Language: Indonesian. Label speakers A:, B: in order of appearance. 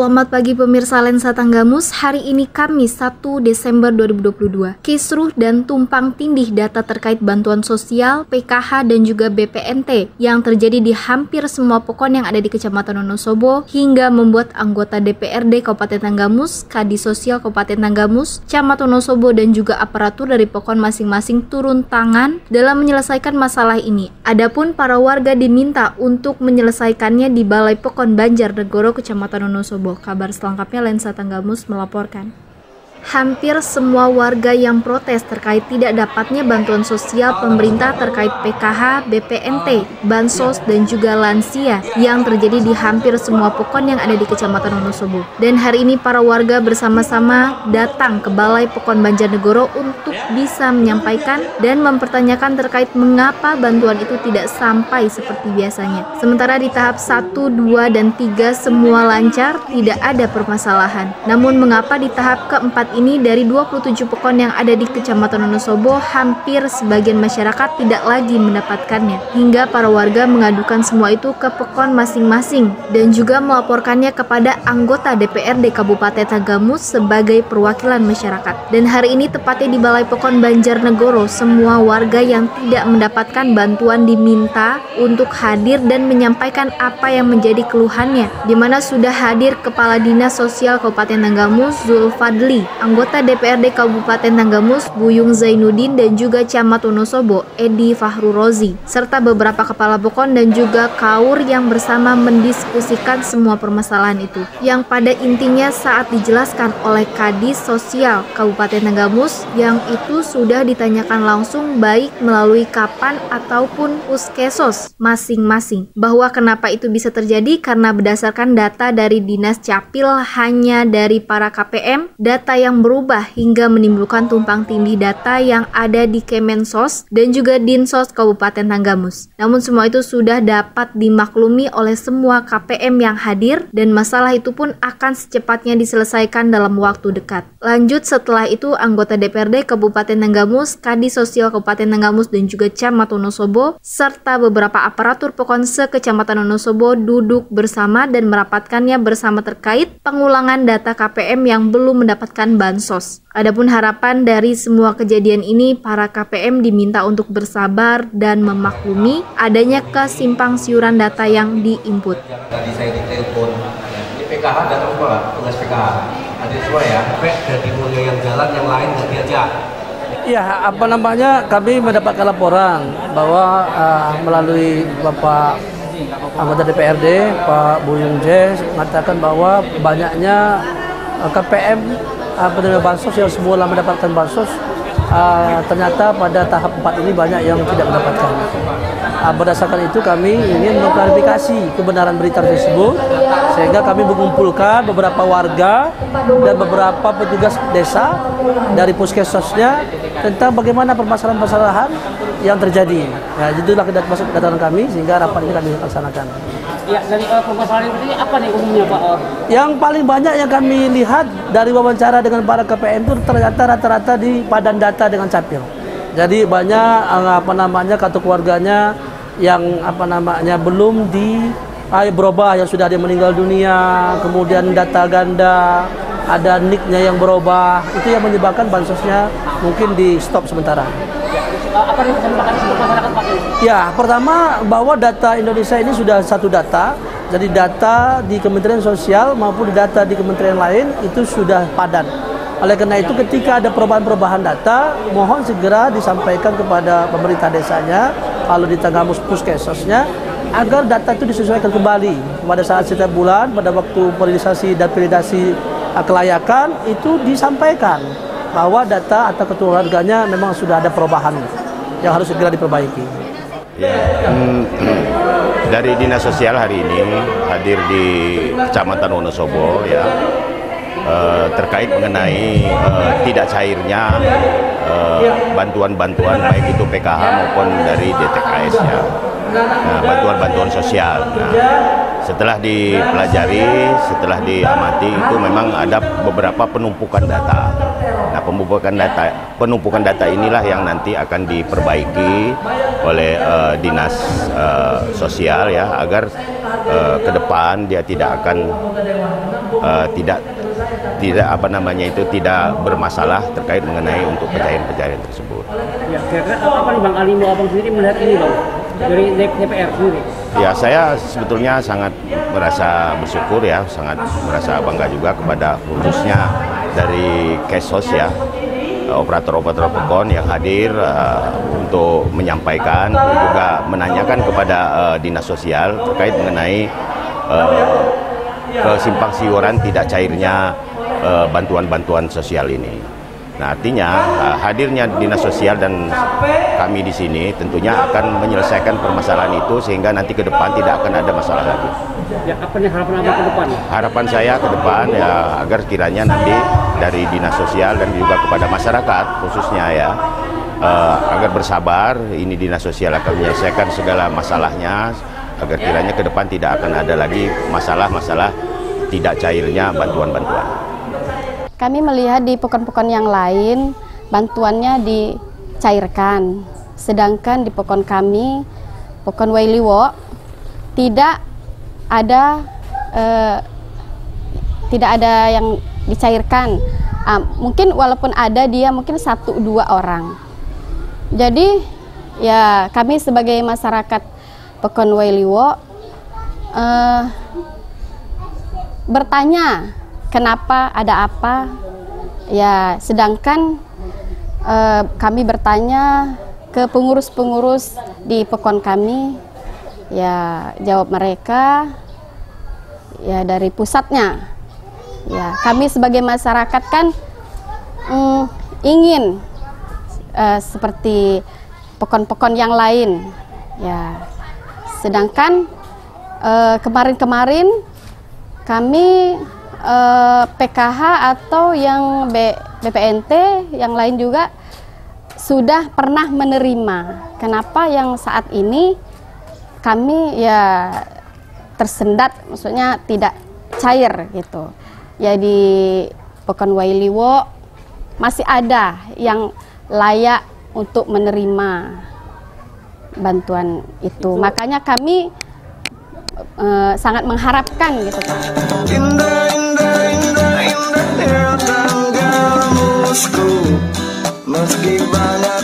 A: Selamat pagi pemirsa Lensa Tanggamus, hari ini Kamis 1 Desember 2022. Kisruh dan tumpang tindih data terkait bantuan sosial, PKH dan juga BPNT yang terjadi di hampir semua pokon yang ada di Kecamatan Wonosobo hingga membuat anggota DPRD Kabupaten Tanggamus, Kadis Sosial Kabupaten Tanggamus, Camat Wonosobo dan juga aparatur dari pokon masing-masing turun tangan dalam menyelesaikan masalah ini. Adapun para warga diminta untuk menyelesaikannya di Balai Pokon Banjarnegoro, Kecamatan Wonosobo. Kabar selengkapnya Lensa Tanggamus melaporkan. Hampir semua warga yang protes terkait tidak dapatnya bantuan sosial pemerintah terkait PKH, BPNT, Bansos, dan juga lansia yang terjadi di hampir semua pokon yang ada di Kecamatan Wonosobo. Dan hari ini para warga bersama-sama datang ke Balai Pokon Banjarnegoro untuk bisa menyampaikan dan mempertanyakan terkait mengapa bantuan itu tidak sampai seperti biasanya. Sementara di tahap 1, 2, dan 3 semua lancar, tidak ada permasalahan. Namun mengapa di tahap keempat ini dari 27 pokon yang ada di Kecamatan Wonosobo hampir sebagian masyarakat tidak lagi mendapatkannya, hingga para warga mengadukan semua itu ke pokon masing-masing dan juga melaporkannya kepada anggota DPRD Kabupaten Tanggamus sebagai perwakilan masyarakat. Dan hari ini tepatnya di Balai Pokon Banjarnegoro, semua warga yang tidak mendapatkan bantuan diminta untuk hadir dan menyampaikan apa yang menjadi keluhannya, di mana sudah hadir Kepala Dinas Sosial Kabupaten Tanggamus Zulfadli, anggota DPRD Kabupaten Tanggamus Buyung Zainuddin dan juga Camat Wonosobo Edi Fahrurozi, serta beberapa kepala pokon dan juga kaur yang bersama mendiskusikan semua permasalahan itu, yang pada intinya saat dijelaskan oleh Kadis Sosial Kabupaten Tanggamus yang itu sudah ditanyakan langsung baik melalui Kapan ataupun Puskesos masing-masing, bahwa kenapa itu bisa terjadi karena berdasarkan data dari Dinas Capil hanya dari para KPM, data yang berubah hingga menimbulkan tumpang tindih data yang ada di Kemensos dan juga Dinsos Kabupaten Tanggamus. Namun semua itu sudah dapat dimaklumi oleh semua KPM yang hadir dan masalah itu pun akan secepatnya diselesaikan dalam waktu dekat. Lanjut setelah itu anggota DPRD Kabupaten Tanggamus, Kadis Sosial Kabupaten Tanggamus dan juga Camat Wonosobo serta beberapa aparatur pokon se-Kecamatan Wonosobo duduk bersama dan merapatkannya bersama terkait pengulangan data KPM yang belum mendapatkan bansos. Adapun harapan dari semua kejadian ini, para KPM diminta untuk bersabar dan memaklumi adanya kesimpang siuran data yang diinput.
B: Tadi saya ditelepon, ini PKH datang semua, tugas PKH. Ada semua ya, dari mulai yang jalan, yang lain ganti aja.
C: Ya, kami mendapatkan laporan bahwa melalui Bapak anggota DPRD, Pak Buyung J, mengatakan bahwa banyaknya KPM penerima bansos yang semula mendapatkan bansos, ternyata pada tahap 4 ini banyak yang tidak mendapatkan. Berdasarkan itu kami ingin mengklarifikasi kebenaran berita tersebut, sehingga kami mengumpulkan beberapa warga dan beberapa petugas desa dari puskesmasnya tentang bagaimana permasalahan-permasalahan yang terjadi. Ya, itulah kedatangan kami sehingga rapat ini kami laksanakan.
D: Ya, dari permasalahan ini apa nih umumnya Pak?
C: Yang paling banyak yang kami lihat dari wawancara dengan para KPM itu ternyata rata-rata di padan data dengan Capil. Jadi banyak kartu keluarganya yang belum berubah, yang sudah ada yang meninggal dunia, kemudian data ganda, ada nicknya yang berubah, itu yang menyebabkan bansosnya mungkin di stop sementara.
D: Apa yang disampaikan untuk masyarakat Pak?
C: Ya, pertama bahwa data Indonesia ini sudah satu data, jadi data di Kementerian Sosial maupun data di kementerian lain itu sudah padan. Oleh karena itu ketika ada perubahan-perubahan data, mohon segera disampaikan kepada pemerintah desanya, kalau di Tanggamus Puskesosnya, agar data itu disesuaikan kembali. Pada saat setiap bulan, pada waktu periodisasi dan validasi kelayakan, itu disampaikan bahwa data atau keluarganya memang sudah ada perubahan yang harus segera diperbaiki.
E: Ya, dari Dinas Sosial hari ini hadir di Kecamatan Wonosobo ya, terkait mengenai tidak cairnya bantuan-bantuan baik itu PKH maupun dari DTKS ya. Nah, bantuan-bantuan sosial. Nah, setelah dipelajari, setelah diamati itu memang ada beberapa penumpukan data. Nah, penumpukan data inilah yang nanti akan diperbaiki oleh Dinas Sosial ya, agar ke depan dia tidak akan tidak bermasalah terkait mengenai untuk pencairan tersebut.
D: Ya, kira-kira apa nih Bang Ali, Abang sendiri melihat ini Bang dari DPR sendiri?
E: Ya, saya sebetulnya sangat merasa bersyukur ya, sangat merasa bangga juga kepada khususnya dari Kesos ya, operator-operator POKON yang hadir untuk menyampaikan dan juga menanyakan kepada Dinas Sosial terkait mengenai kesimpang siuran tidak cairnya bantuan-bantuan sosial ini. Nah, artinya hadirnya Dinas Sosial dan kami di sini tentunya akan menyelesaikan permasalahan itu sehingga nanti ke depan tidak akan ada masalah lagi.
D: Ya, apa nih harapan Abang ke depan?
E: Harapan saya ke depan ya agar kiranya nanti dari Dinas Sosial dan juga kepada masyarakat khususnya ya agar bersabar, ini Dinas Sosial akan menyelesaikan segala masalahnya agar kiranya ke depan tidak akan ada lagi masalah-masalah tidak cairnya bantuan-bantuan.
F: Kami melihat di POKON-POKON yang lain bantuannya dicairkan, sedangkan di POKON kami, POKON Wailiwo, tidak ada yang dicairkan. Mungkin walaupun ada, dia mungkin 1-2 orang. Jadi ya kami sebagai masyarakat POKON Wailiwo bertanya kenapa, ada apa ya, sedangkan kami bertanya ke pengurus-pengurus di POKON kami, ya jawab mereka ya dari pusatnya. Ya kami sebagai masyarakat kan ingin seperti POKON-POKON yang lain ya, sedangkan kemarin-kemarin kami PKH atau yang BPNT yang lain juga sudah pernah menerima. Kenapa yang saat ini kami ya tersendat, maksudnya tidak cair gitu. Ya di POKON Wailiwo masih ada yang layak untuk menerima bantuan itu. Makanya kami sangat mengharapkan gitu Pak.
G: Meski banyak